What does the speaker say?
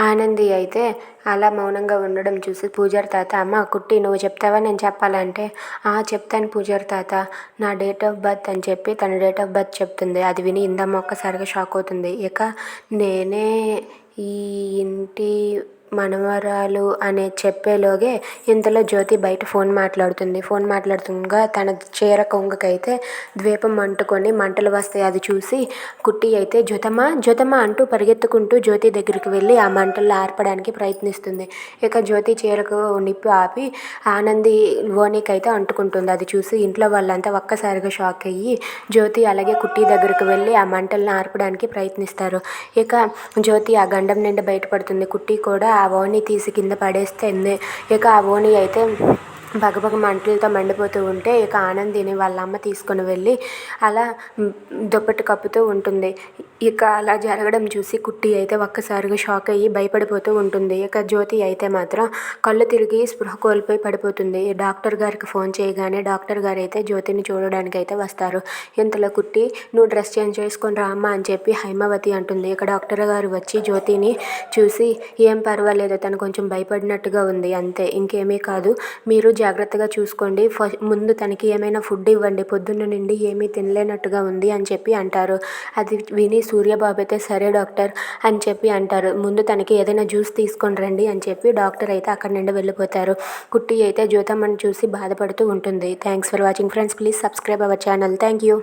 ఆనంది అయితే అలా మౌనంగా ఉండడం చూసి పూజారి తాత, అమ్మ కుట్టి నువ్వు చెప్తావా నేను చెప్పాలంటే, చెప్తాను పూజారి తాత, నా డేట్ ఆఫ్ బర్త్ అని చెప్పి తన డేట్ ఆఫ్ బర్త్ చెప్తుంది. అది విని ఇందమ్మ ఒక్కసారిగా షాక్ అవుతుంది. ఇక నేనే ఈ ఇంటి మనవరాలు అనే చెప్పేలోగే ఇంతలో జ్యోతి బయట ఫోన్ మాట్లాడుతుండగా తన చీర కొంగుకైతే ద్వీపం అంటుకొని మంటలు వస్తాయి. అది చూసి కుట్టి అయితే జ్యోతమ్మ అంటూ పరిగెత్తుకుంటూ జ్యోతి దగ్గరికి వెళ్ళి ఆ మంటల్లో ఆర్పడానికి ప్రయత్నిస్తుంది. ఇక జ్యోతి చీరకు నిప్పు ఆపి ఆనంది ఓనికైతే అంటుకుంటుంది. అది చూసి ఇంట్లో వాళ్ళంతా ఒక్కసారిగా షాక్ అయ్యి జ్యోతి అలాగే కుట్టి దగ్గరికి వెళ్ళి ఆ మంటలను ఆర్పడానికి ప్రయత్నిస్తారు. ఇక జ్యోతి ఆ గండం నుండి బయటపడుతుంది. కుట్టి కూడా ఆ ఓని తీసి కింద పడేస్తుంది. ఇక ఆ ఓని అయితే బగబగ మంటలతో మండిపోతూ ఉంటే ఇక ఆనందిని వాళ్ళ అమ్మ తీసుకొని వెళ్ళి అలా దుప్పటి కప్పుతూ ఉంటుంది. ఇక అలా జరగడం చూసి కుట్టి అయితే ఒక్కసారిగా షాక్ అయ్యి భయపడిపోతూ ఉంటుంది. ఇక జ్యోతి అయితే మాత్రం కళ్ళు తిరిగి స్పృహ కోల్పోయి పడిపోతుంది. డాక్టర్ గారికి ఫోన్ చేయగానే డాక్టర్ గారు అయితే జ్యోతిని చూడడానికి అయితే వస్తారు. ఇంతలో కుట్టి నువ్వు డ్రెస్ చేంజ్ చేసుకొని రా అమ్మ అని చెప్పి హైమావతి అంటుంది. ఇక డాక్టర్ గారు వచ్చి జ్యోతిని చూసి ఏం పర్వాలేదు, తను కొంచెం భయపడినట్టుగా ఉంది అంతే, ఇంకేమీ కాదు, మీరు జాగ్రత్తగా చూసుకోండి, ముందు తనకి ఏమైనా ఫుడ్ ఇవ్వండి, పొద్దున్న నుండి ఏమీ తినలేనట్టుగా ఉంది అని చెప్పి అంటారు. అది విని సూర్యబాబు అయితే సరే డాక్టర్ అని చెప్పి అంటారు. ముందు తనకి ఏదైనా జ్యూస్ తీసుకొని రండి అని చెప్పి డాక్టర్ అయితే అక్కడి నుండి వెళ్ళిపోతారు. కుట్టి అయితే జ్యోతమ్మని చూసి బాధపడుతూ ఉంటుంది. Thanks for watching friends. Please subscribe our channel. Thank you.